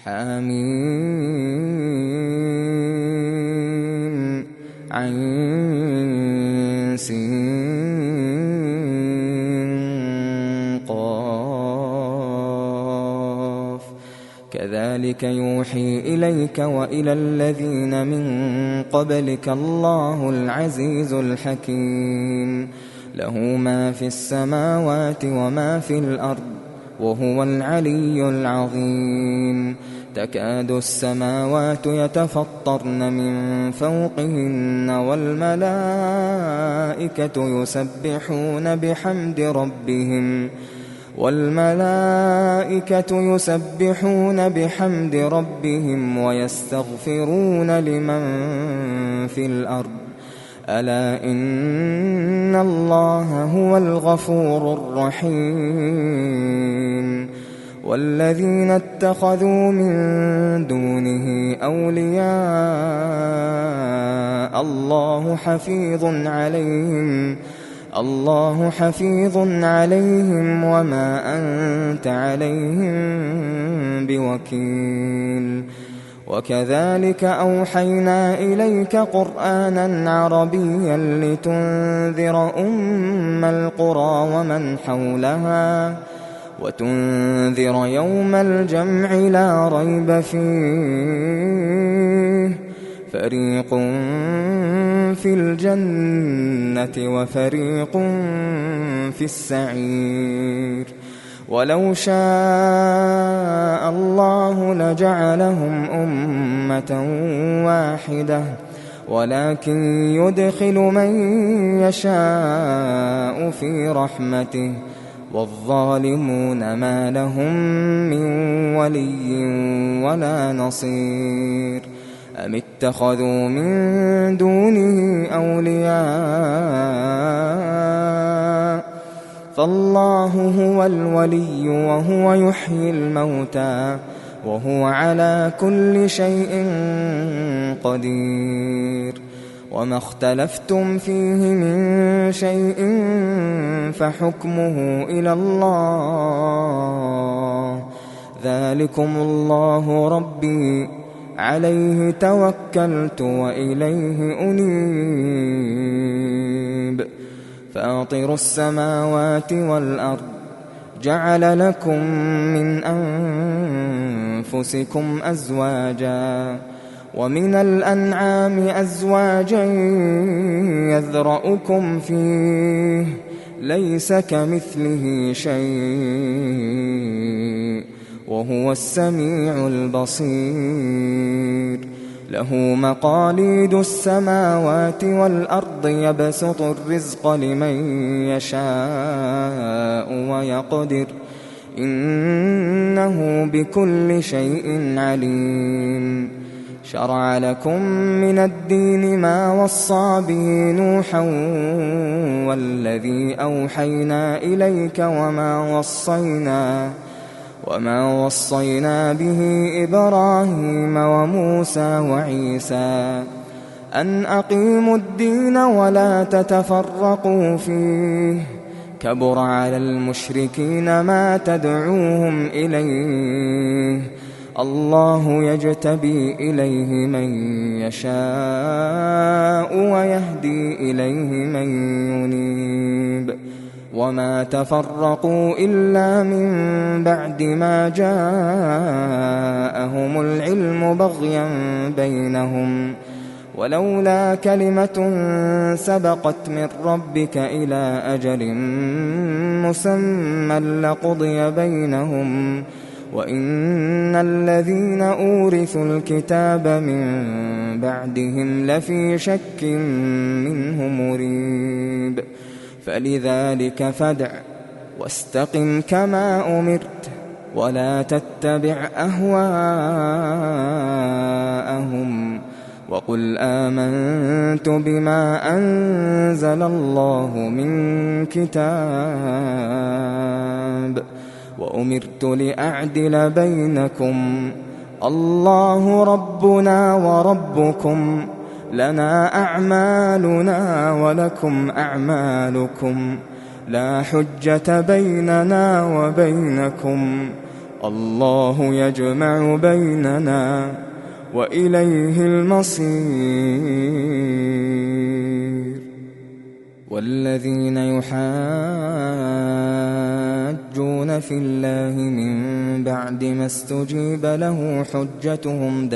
حم عين سين قاف كذلك يوحي إليك وإلى الذين من قبلك الله العزيز الحكيم له ما في السماوات وما في الأرض وهو العلي العظيم تكاد السماوات يتفطرن من فوقهن والملائكة يسبحون بحمد ربهم ويستغفرون لمن في الأرض ألا إن الله هو الغفور الرحيم والذين اتخذوا من دونه أولياء الله حفيظ عليهم وما أنت عليهم بوكيل وكذلك أوحينا إليك قرآنا عربيا لتنذر أم القرى ومن حولها وتنذر يوم الجمع لا ريب فيه فريق في الجنة وفريق في السعير ولو شاء الله لجعلهم أمة واحدة ولكن يدخل من يشاء في رحمته والظالمون ما لهم من ولي ولا نصير أم اتخذوا من دونه أولياء فالله هو الولي وهو يحيي الموتى وهو على كل شيء قدير وما اختلفتم فيه من شيء فحكمه إلى الله ذلكم الله ربي عليه توكلت وإليه أنيب فاطر السماوات والأرض جعل لكم من أنفسكم أزواجا ومن الأنعام أزواجا يذرأكم فيه ليس كمثله شيء وهو السميع البصير له مقاليد السماوات والأرض يبسط الرزق لمن يشاء ويقدر إنه بكل شيء عليم شرع لكم من الدين ما وصى به نوحا والذي أوحينا إليك وما وصينا به إبراهيم وموسى وعيسى أن أقيموا الدين ولا تتفرقوا فيه كبر على المشركين ما تدعوهم إليه الله يجتبي إليه من يشاء ويهدي إليه من ينيب وما تفرقوا إلا من بعد ما جاءهم العلم بغيا بينهم ولولا كلمة سبقت من ربك إلى أجل مسمى لقضي بينهم وإن الذين أورثوا الكتاب من بعدهم لفي شك منه مريب فلذلك فادع واستقم كما أمرت ولا تتبع أهواءهم وقل آمنت بما أنزل الله من كتاب وأمرت لأعدل بينكم الله ربنا وربكم لنا أعمالنا ولكم أعمالكم لا حجة بيننا وبينكم الله يجمع بيننا وإليه المصير. والذين يحاجون في الله من بعد ما استجيب له حجتهم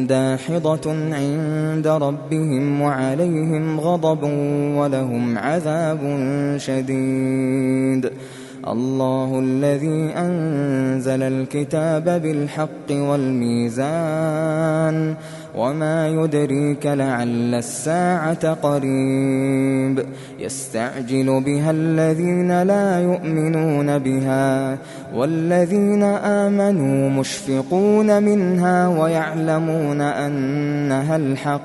داحضة عند ربهم وعليهم غضب ولهم عذاب شديد. الله الذي أنزل الكتاب بالحق والميزان وما يدريك لعل الساعة قريب. يستعجل بها الذين لا يؤمنون بها والذين آمنوا مشفقون منها ويعلمون أنها الحق.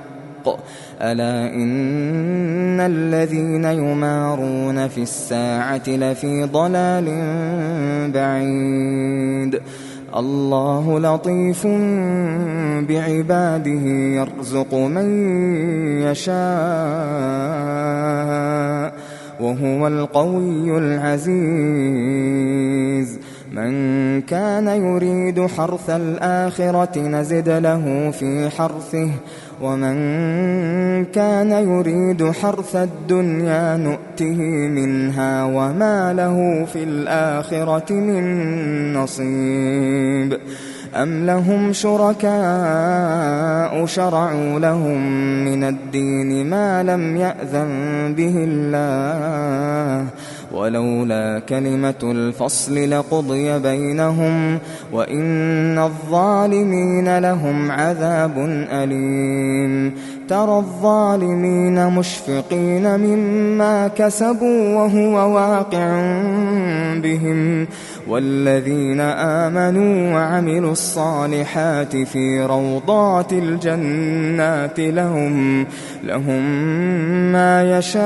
ألا إن الذين يمارون في الساعة لفي ضلال بعيد. الله لطيف بعباده يرزق من يشاء وهو القوي العزيز. من كان يريد حرث الآخرة نزد له في حرثه ومن كان يريد حرث الدنيا نؤته منها وما له في الآخرة من نصيب. أم لهم شركاء شرعوا لهم من الدين ما لم يأذن به الله ولولا كلمة الفصل لقضي بينهم وإن الظالمين لهم عذاب أليم. ترى الظالمين مشفقين مما كسبوا وهو واقع بهم والذين آمنوا وعملوا الصالحات في روضات الجنات لهم ما يشاءون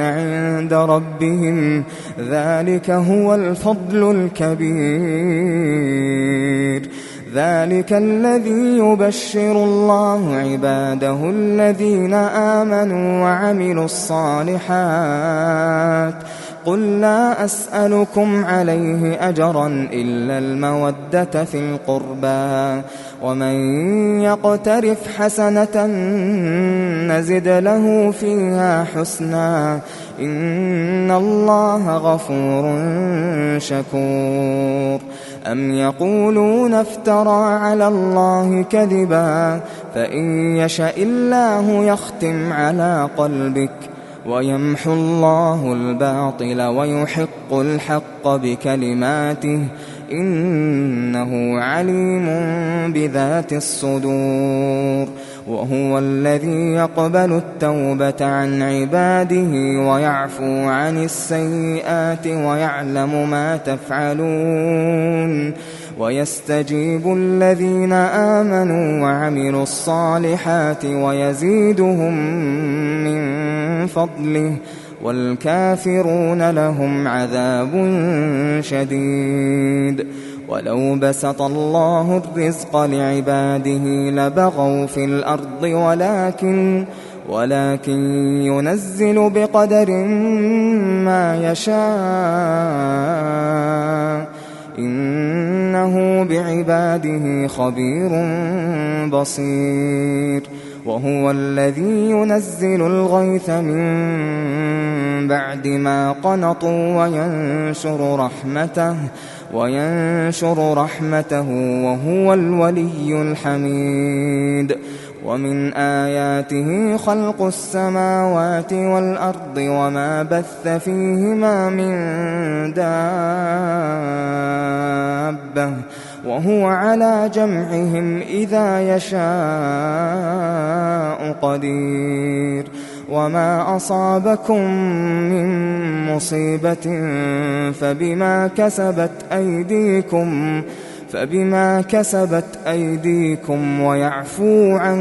عند ربهم ذلك هو الفضل الكبير. ذلك الذي يبشر الله عباده الذين آمنوا وعملوا الصالحات. قل لا أسألكم عليه أجرا إلا المودة في القربى ومن يقترف حسنة نزد له فيها حسنا إن الله غفور شكور. أم يقولون افترى على الله كذبا فإن يشأ الله يختم على قلبك ويمحو الله الباطل ويحق الحق بكلماته إنه عليم بذات الصدور. وهو الذي يقبل التوبة عن عباده ويعفو عن السيئات ويعلم ما تفعلون ويستجيب الذين آمنوا وعملوا الصالحات ويزيدهم من فضله والكافرون لهم عذاب شديد. ولو بسط الله الرزق لعباده لبغوا في الأرض ولكن ينزل بقدر ما يشاء إنه بعباده خبير بصير. وهو الذي ينزل الغيث من بعد ما قنطوا وينشر رحمته وهو الولي الحميد. ومن آياته خلق السماوات والأرض وما بث فيهما من دابة وهو على جمعهم إذا يشاء قدير. وما أصابكم من مصيبة فبما كسبت أيديكم ويعفو عن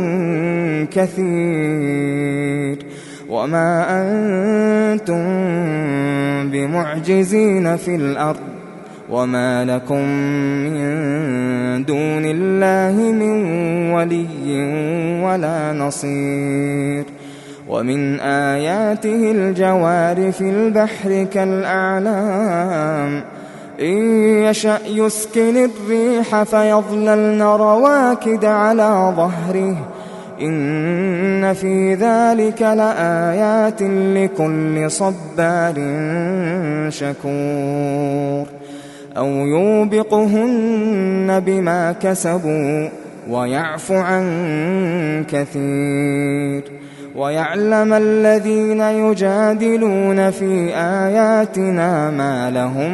كثير. وما أنتم بمعجزين في الأرض وما لكم من دون الله من ولي ولا نصير. ومن آياته الجوار في البحر كالأعلام إن يشأ يسكن الريح فيظللن رواكد على ظهره إن في ذلك لآيات لكل صبار شكور أو يوبقهن بما كسبوا ويعفو عن كثير ويعلم الذين يجادلون في آياتنا ما لهم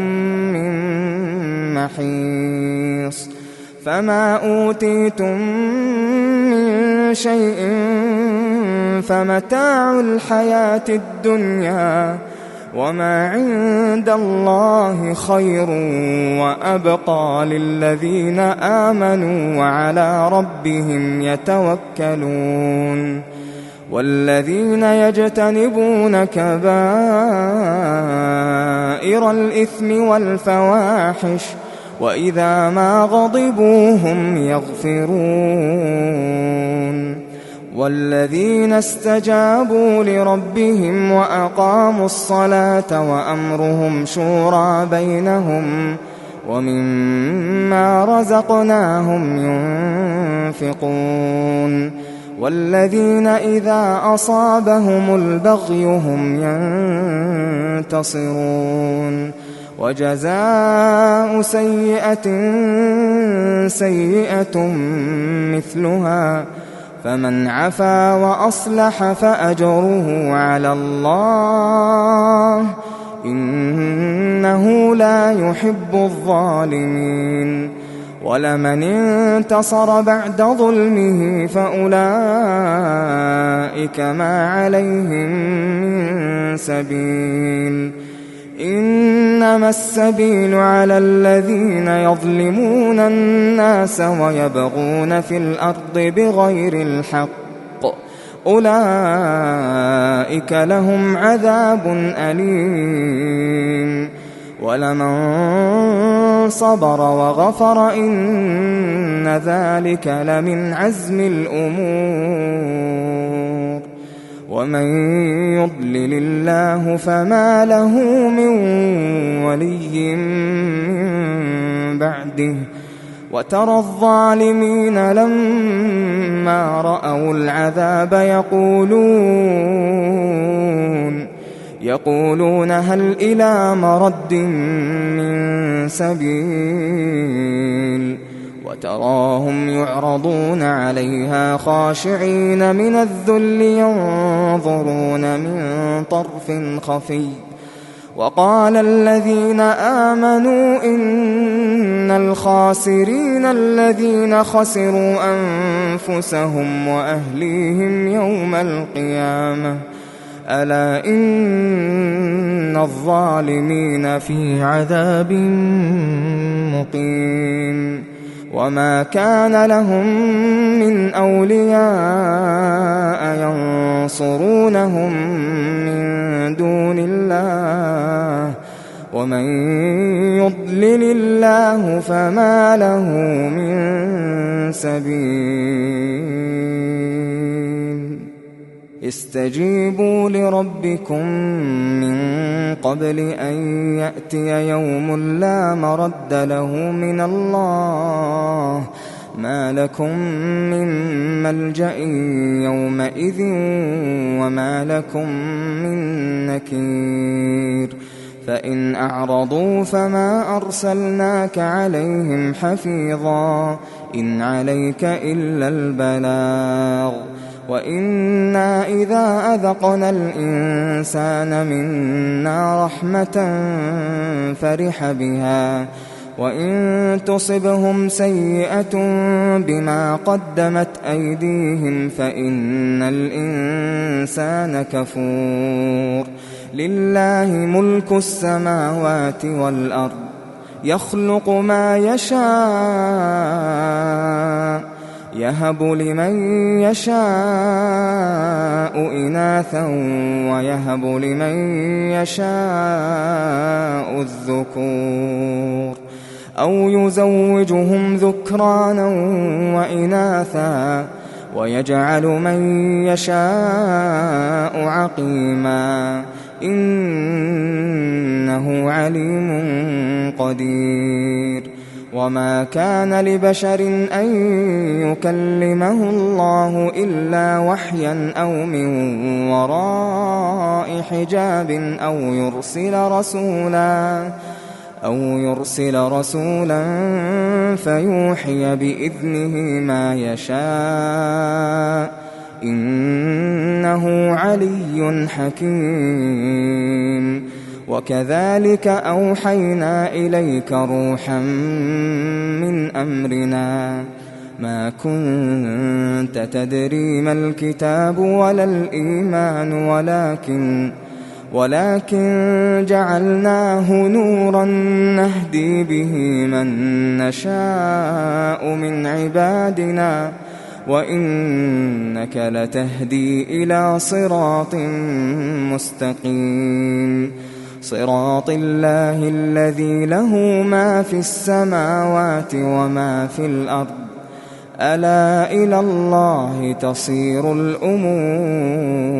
من محيص فما أوتيتم من شيء فمتاع الحياة الدنيا وما عند الله خير وأبقى للذين آمنوا وعلى ربهم يتوكلون والذين يجتنبون كبائر الإثم والفواحش وإذا ما غضبوا هم يغفرون والذين استجابوا لربهم وأقاموا الصلاة وأمرهم شورى بينهم ومما رزقناهم ينفقون والذين إذا أصابهم البغي هم ينتصرون وجزاء سيئة سيئة مثلها فمن عفا وأصلح فأجره على الله إنه لا يحب الظالمين ولمن انتصر بعد ظلمه فأولئك ما عليهم من سبيل إنما السبيل على الذين يظلمون الناس ويبغون في الأرض بغير الحق أولئك لهم عذاب أليم ولمن صبر وغفر إن ذلك لمن عزم الأمور ومن يضلل الله فما له من ولي من بعده وترى الظالمين لما رأوا العذاب يقولون هل إلى مرد من سبيل وتراهم يعرضون عليها خاشعين من الذل ينظرون من طرف خفي وقال الذين آمنوا إن الخاسرين الذين خسروا أنفسهم وأهليهم يوم القيامة ألا إن الظالمين في عذاب مقيم وما كان لهم من أولياء ينصرونهم من دون الله ومن يضلل الله فما له من سبيل استجيبوا لربكم من قبل أن يأتي يوم لا مرد له من الله ما لكم من ملجأ يومئذ وما لكم من نكير فإن أعرضوا فما أرسلناك عليهم حفيظا إن عليك إلا البلاغ وإنا إذا أذقنا الإنسان منا رحمة فرح بها وإن تصبهم سيئة بما قدمت أيديهم فإن الإنسان كفور لله ملك السماوات والأرض يخلق ما يشاء يهب لمن يشاء إناثا ويهب لمن يشاء الذكور أو يزوجهم ذكرانا وإناثا ويجعل من يشاء عقيما إنه عليم قدير وما كان لبشر أن يكلمه الله إلا وحيا أو من وراء حجاب أو يرسل رسولا فيوحي بإذنه ما يشاء إنه علي حكيم وكذلك أوحينا إليك روحا من أمرنا ما كنت تدري ما الكتاب ولا الإيمان ولكن جعلناه نورا نهدي به من نشاء من عبادنا وإنك لتهدي إلى صراط مستقيم صراط الله الذي له ما في السماوات وما في الأرض ألا إلى الله تصير الأمور